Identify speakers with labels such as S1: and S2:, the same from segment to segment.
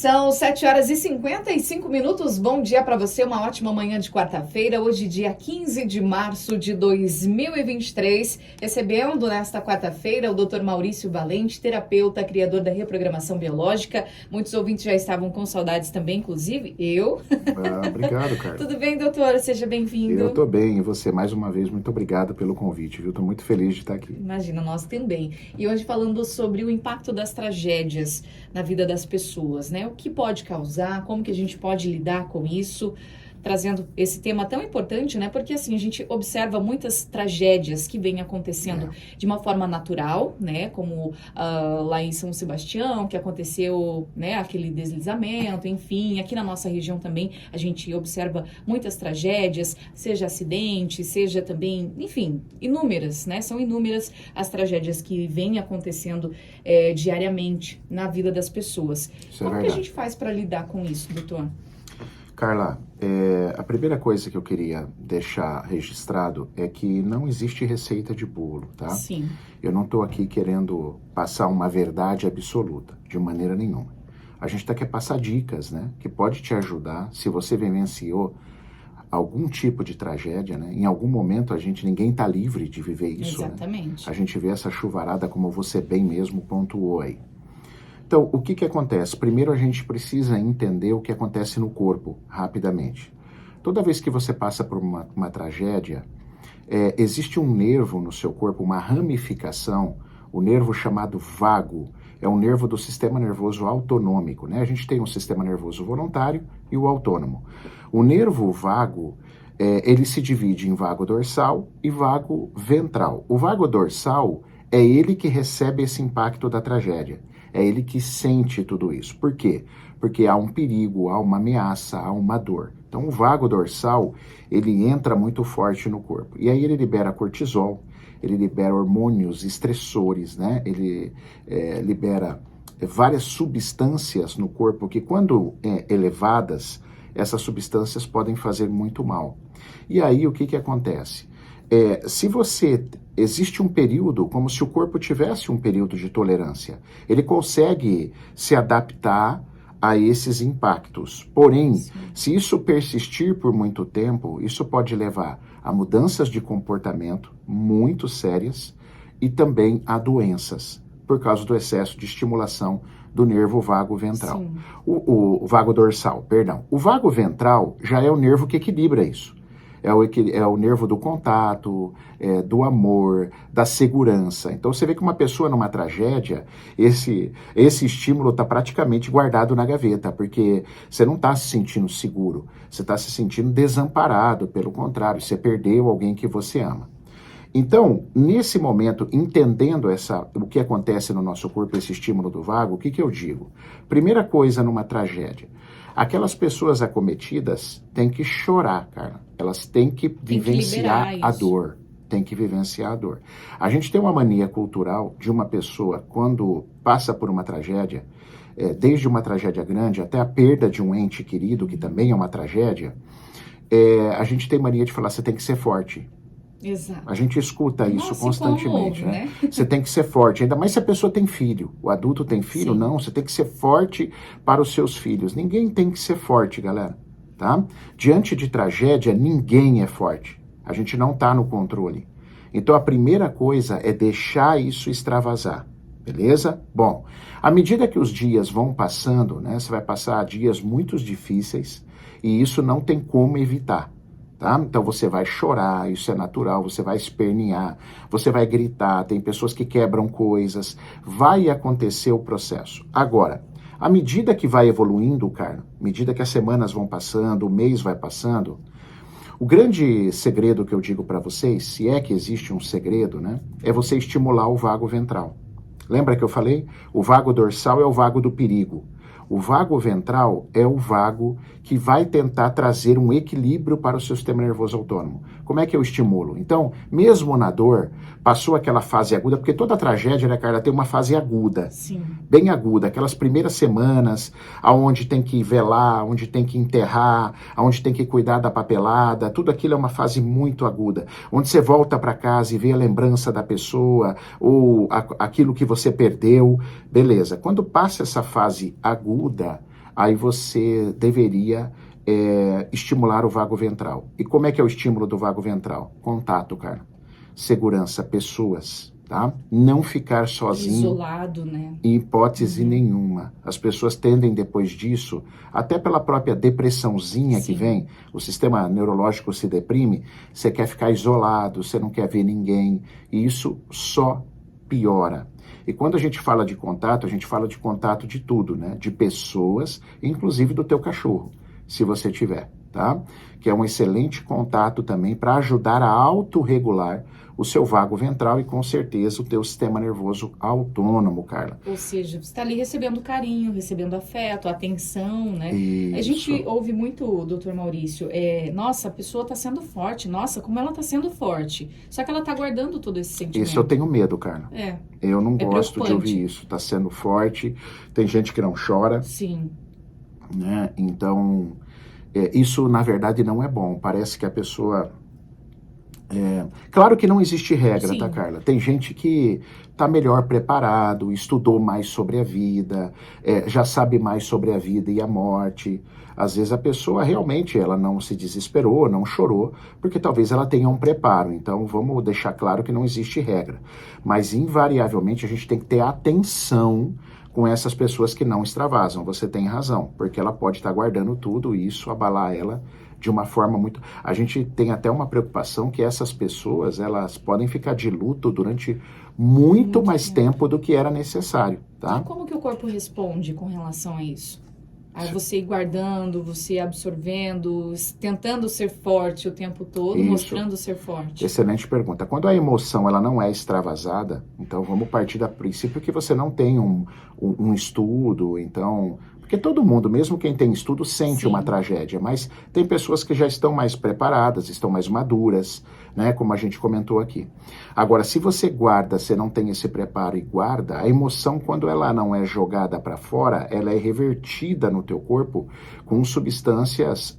S1: São 7 horas e 55 minutos. Bom dia para você, uma ótima manhã de quarta-feira. Hoje, dia 15 de março de 2023. Recebendo nesta quarta-feira o Dr. Maurício Valente, terapeuta, criador da reprogramação biológica. Muitos ouvintes já estavam com saudades também, inclusive eu.
S2: Obrigado, Carla.
S1: Tudo bem, doutora? Seja bem-vindo.
S2: Eu tô bem, e você, mais uma vez, muito obrigado pelo convite, viu? Tô muito feliz de estar aqui.
S1: Imagina, nós também. E hoje falando sobre o impacto das tragédias na vida das pessoas, né? O que pode causar, como que a gente pode lidar com isso, trazendo esse tema tão importante, né? Porque assim, a gente observa muitas tragédias que vêm acontecendo de uma forma natural, né? Como lá em São Sebastião, que aconteceu, né? Aquele deslizamento, enfim. Aqui na nossa região também a gente observa muitas tragédias, seja acidente, seja também, enfim, inúmeras, né? São inúmeras as tragédias que vêm acontecendo diariamente na vida das pessoas. Como que a gente faz para lidar com isso, doutor?
S2: Carla, a primeira coisa que eu queria deixar registrado é que não existe receita de bolo, tá?
S1: Sim.
S2: Eu não estou aqui querendo passar uma verdade absoluta, de maneira nenhuma. A gente quer passar dicas, né? Que pode te ajudar se você vivenciou algum tipo de tragédia, né? Em algum momento ninguém está livre de viver isso.
S1: Exatamente.
S2: Né? A gente vê essa chuvarada como você bem mesmo pontuou aí. Então, o que acontece? Primeiro, a gente precisa entender o que acontece no corpo, rapidamente. Toda vez que você passa por uma tragédia, existe um nervo no seu corpo, uma ramificação, o nervo chamado vago, é um nervo do sistema nervoso autonômico, né? A gente tem um sistema nervoso voluntário e o autônomo. O nervo vago, ele se divide em vago dorsal e vago ventral. O vago dorsal é ele que recebe esse impacto da tragédia. É ele que sente tudo isso. Por quê? Porque há um perigo, há uma ameaça, há uma dor. Então, o vago dorsal, ele entra muito forte no corpo. E aí ele libera cortisol, ele libera hormônios estressores, né? Ele libera várias substâncias no corpo que, quando elevadas, essas substâncias podem fazer muito mal. E aí, o que acontece? Existe um período, como se o corpo tivesse um período de tolerância. Ele consegue se adaptar a esses impactos. Porém, se isso persistir por muito tempo, isso pode levar a mudanças de comportamento muito sérias e também a doenças, por causa do excesso de estimulação do nervo vago ventral. O vago dorsal, perdão. O vago ventral já é o nervo que equilibra isso. É o nervo do contato, do amor, da segurança. Então você vê que uma pessoa numa tragédia, esse estímulo está praticamente guardado na gaveta, porque você não está se sentindo seguro, você está se sentindo desamparado, pelo contrário, você perdeu alguém que você ama. Então, nesse momento, entendendo o que acontece no nosso corpo, esse estímulo do vago, o que eu digo? Primeira coisa numa tragédia, aquelas pessoas acometidas têm que chorar, cara. Elas têm que vivenciar a dor. Tem que vivenciar a dor. A gente tem uma mania cultural de uma pessoa, quando passa por uma tragédia, desde uma tragédia grande até a perda de um ente querido, que também é uma tragédia, a gente tem mania de falar, você tem que ser forte.
S1: Exato.
S2: A gente escuta isso constantemente, né? Você tem que ser forte, ainda mais se a pessoa tem filho. O adulto tem filho? Sim. Não, você tem que ser forte para os seus filhos. Ninguém tem que ser forte, galera, tá? Diante de tragédia, ninguém é forte. A gente não está no controle. Então, a primeira coisa é deixar isso extravasar, beleza? Bom, à medida que os dias vão passando, né? Você vai passar dias muito difíceis e isso não tem como evitar. Tá? Então você vai chorar, isso é natural, você vai espernear, você vai gritar, tem pessoas que quebram coisas, vai acontecer o processo. Agora, à medida que vai evoluindo, cara, à medida que as semanas vão passando, o mês vai passando, o grande segredo que eu digo para vocês, se é que existe um segredo, né, é você estimular o vago ventral. Lembra que eu falei? O vago dorsal é o vago do perigo. O vago ventral é o vago que vai tentar trazer um equilíbrio para o seu sistema nervoso autônomo. Como é que eu estimulo? Então, mesmo na dor, passou aquela fase aguda, porque toda tragédia, né, Carla, tem uma fase aguda.
S1: Sim.
S2: Bem aguda, aquelas primeiras semanas, aonde tem que velar, onde tem que enterrar, aonde tem que cuidar da papelada, tudo aquilo é uma fase muito aguda, onde você volta para casa e vê a lembrança da pessoa, ou aquilo que você perdeu, beleza. Quando passa essa fase aguda, aí você deveria estimular o vago ventral. E como é que é o estímulo do vago ventral? Contato, cara. Segurança, pessoas, tá? Não ficar sozinho.
S1: Isolado, né?
S2: Em hipótese nenhuma. As pessoas tendem depois disso, até pela própria depressãozinha que vem, o sistema neurológico se deprime, você quer ficar isolado, você não quer ver ninguém, e isso só piora. E quando a gente fala de contato, a gente fala de contato de tudo, né? De pessoas, inclusive do teu cachorro, se você tiver, tá? Que é um excelente contato também para ajudar a autorregular o seu vago ventral e com certeza o teu sistema nervoso autônomo, Carla.
S1: Ou seja, você está ali recebendo carinho, recebendo afeto, atenção, né?
S2: Isso.
S1: A gente ouve muito, doutor Maurício, nossa, a pessoa está sendo forte, nossa, como ela está sendo forte. Só que ela está guardando todo esse sentimento.
S2: Isso eu tenho medo, Carla. Eu não gosto de ouvir isso. Está sendo forte, tem gente que não chora.
S1: Sim.
S2: Né? Então, isso na verdade não é bom. Parece que a pessoa... Claro que não existe regra,
S1: Sim.
S2: Tá, Carla? Tem gente que está melhor preparado, estudou mais sobre a vida, já sabe mais sobre a vida e a morte. Às vezes a pessoa realmente ela não se desesperou, não chorou, porque talvez ela tenha um preparo. Então vamos deixar claro que não existe regra. Mas invariavelmente a gente tem que ter atenção com essas pessoas que não extravasam. Você tem razão, porque ela pode estar guardando tudo e isso abalar ela de uma forma muito... A gente tem até uma preocupação que essas pessoas, elas podem ficar de luto durante muito mais tempo do que era necessário, tá?
S1: E como que o corpo responde com relação a isso? Aí você ir guardando, você absorvendo, tentando ser forte o tempo todo,
S2: Isso.
S1: mostrando ser forte.
S2: Excelente pergunta. Quando a emoção ela não é extravasada, então vamos partir do princípio que você não tem um estudo, então... Porque todo mundo, mesmo quem tem estudo, sente uma tragédia, mas tem pessoas que já estão mais preparadas, estão mais maduras, né, como a gente comentou aqui. Agora, se você guarda, você não tem esse preparo e guarda, a emoção, quando ela não é jogada para fora, ela é revertida no teu corpo com substâncias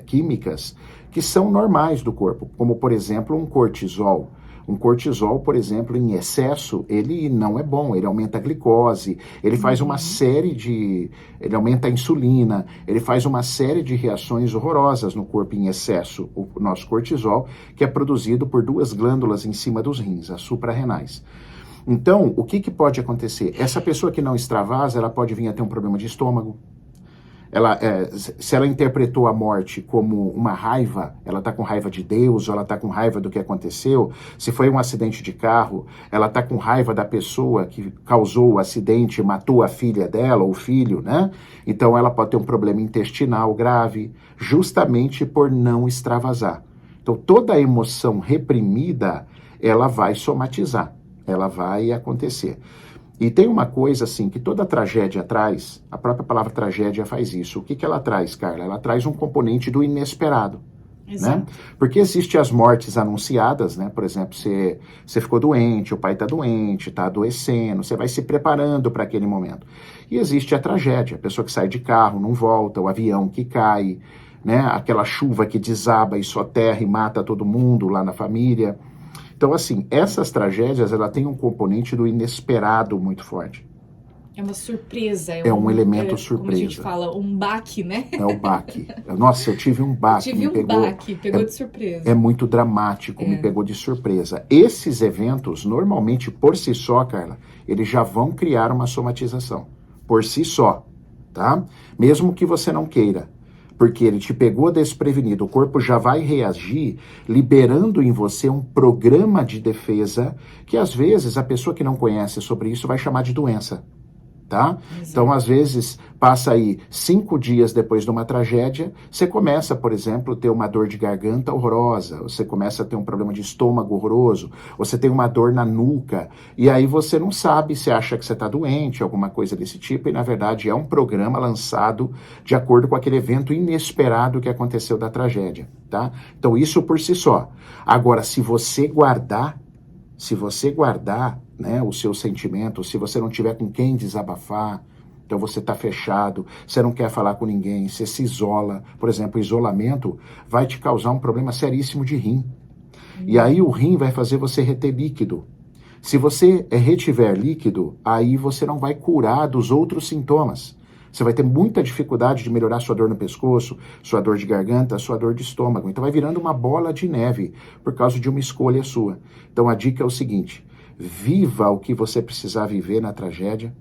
S2: químicas que são normais do corpo, como, por exemplo, um cortisol. Um cortisol, por exemplo, em excesso, ele não é bom, ele aumenta a glicose, ele faz uma série de... ele aumenta a insulina, ele faz uma série de reações horrorosas no corpo em excesso, o nosso cortisol, que é produzido por duas glândulas em cima dos rins, as suprarrenais. Então, o que pode acontecer? Essa pessoa que não extravasa, ela pode vir a ter um problema de estômago. Se ela interpretou a morte como uma raiva, ela está com raiva de Deus, ou ela está com raiva do que aconteceu, se foi um acidente de carro, ela está com raiva da pessoa que causou o acidente, matou a filha dela, ou o filho, né? Então ela pode ter um problema intestinal grave, justamente por não extravasar. Então toda a emoção reprimida, ela vai somatizar, ela vai acontecer. E tem uma coisa assim, que toda tragédia traz, a própria palavra tragédia faz isso. O que ela traz, Carla? Ela traz um componente do inesperado. Exato. Né? Porque existem as mortes anunciadas, né? Por exemplo, você ficou doente, o pai está doente, está adoecendo, você vai se preparando para aquele momento. E existe a tragédia, a pessoa que sai de carro, não volta, o avião que cai, né? Aquela chuva que desaba e soterra e mata todo mundo lá na família. Então, assim, essas tragédias, ela tem um componente do inesperado muito forte.
S1: É uma surpresa.
S2: É um elemento surpresa.
S1: Como a gente fala, um baque, né?
S2: É o baque. Nossa, eu tive um baque.
S1: Pegou de surpresa.
S2: É muito dramático, me pegou de surpresa. Esses eventos, normalmente, por si só, Carla, eles já vão criar uma somatização. Por si só, tá? Mesmo que você não queira. Porque ele te pegou desprevenido, o corpo já vai reagir, liberando em você um programa de defesa que, às vezes, a pessoa que não conhece sobre isso vai chamar de doença, tá? Exato. Então, às vezes, passa aí 5 dias depois de uma tragédia, você começa, por exemplo, a ter uma dor de garganta horrorosa, você começa a ter um problema de estômago horroroso, você tem uma dor na nuca, e aí você não sabe, você acha que você está doente, alguma coisa desse tipo, e na verdade é um programa lançado de acordo com aquele evento inesperado que aconteceu da tragédia, tá? Então isso por si só. Agora, se você guardar, né, o seu sentimento, se você não tiver com quem desabafar, então você está fechado, você não quer falar com ninguém, você se isola. Por exemplo, o isolamento vai te causar um problema seríssimo de rim. E aí o rim vai fazer você reter líquido. Se você retiver líquido, aí você não vai curar dos outros sintomas. Você vai ter muita dificuldade de melhorar sua dor no pescoço, sua dor de garganta, sua dor de estômago. Então vai virando uma bola de neve por causa de uma escolha sua. Então a dica é o seguinte: viva o que você precisar viver na tragédia,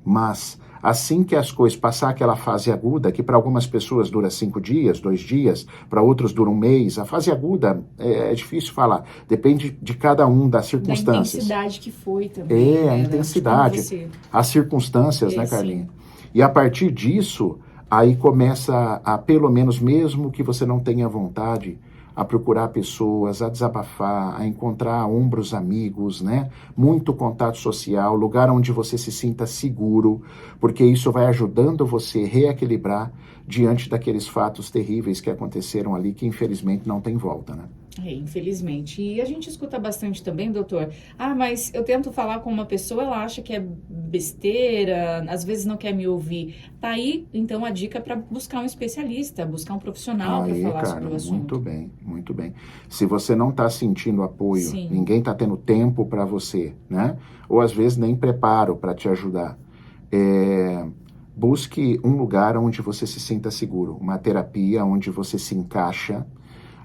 S2: mas assim que as coisas passar aquela fase aguda, que para algumas pessoas dura 5 dias, 2 dias, para outros dura um mês, a fase aguda é difícil falar, depende de cada um, das circunstâncias.
S1: Da intensidade que foi também.
S2: A intensidade, as circunstâncias, né, Carlinha? E a partir disso, aí começa a, pelo menos mesmo que você não tenha vontade, a procurar pessoas, a desabafar, a encontrar ombros amigos, né? Muito contato social, lugar onde você se sinta seguro, porque isso vai ajudando você a reequilibrar diante daqueles fatos terríveis que aconteceram ali, que infelizmente não tem volta, né?
S1: Infelizmente. E a gente escuta bastante também, doutor, mas eu tento falar com uma pessoa, ela acha que é besteira, às vezes não quer me ouvir. Tá aí, então, a dica para buscar um especialista, buscar um profissional para falar sobre o assunto.
S2: Muito bem, muito bem. Se você não está sentindo apoio,
S1: Sim.
S2: Ninguém está tendo tempo para você, né? Ou às vezes nem preparo para te ajudar. Busque um lugar onde você se sinta seguro, uma terapia onde você se encaixa,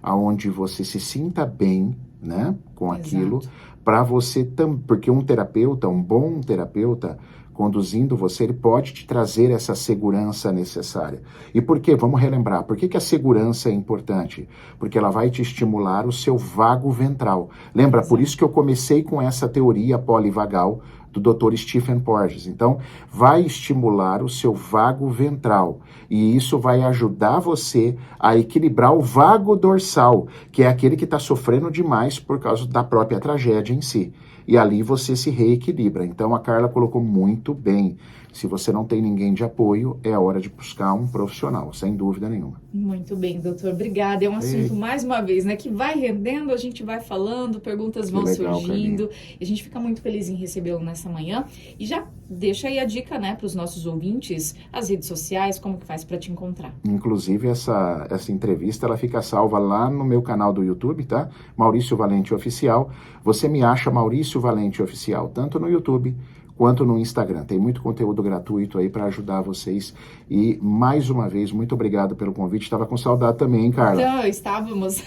S2: aonde você se sinta bem, né, com aquilo, para você porque um terapeuta, um bom terapeuta, conduzindo você, ele pode te trazer essa segurança necessária. E por quê? Vamos relembrar. Por que a segurança é importante? Porque ela vai te estimular o seu vago ventral. Lembra? Por isso que eu comecei com essa teoria polivagal do Dr. Stephen Porges. Então, vai estimular o seu vago ventral. E isso vai ajudar você a equilibrar o vago dorsal, que é aquele que está sofrendo demais por causa da própria tragédia em si. E ali você se reequilibra. Então, a Carla colocou muito bem. Se você não tem ninguém de apoio, é hora de buscar um profissional, sem dúvida nenhuma.
S1: Muito bem, doutor. Obrigada. É um assunto, mais uma vez, né, que vai rendendo, a gente vai falando, perguntas vão surgindo. E a gente fica muito feliz em recebê-lo nessa manhã. E já deixa aí a dica, né, para os nossos ouvintes, as redes sociais, como que faz para te encontrar.
S2: Inclusive, essa entrevista, ela fica salva lá no meu canal do YouTube, tá? Maurício Valente Oficial. Você me acha Maurício Valente Oficial, tanto no YouTube quanto no Instagram. Tem muito conteúdo gratuito aí para ajudar vocês. E, mais uma vez, muito obrigado pelo convite. Estava com saudade também, hein, Carla?
S1: Então, estávamos.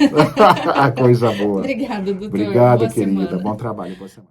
S2: Coisa boa.
S1: Obrigada, doutor.
S2: Obrigado,
S1: boa
S2: querida.
S1: Semana.
S2: Bom trabalho. Boa semana.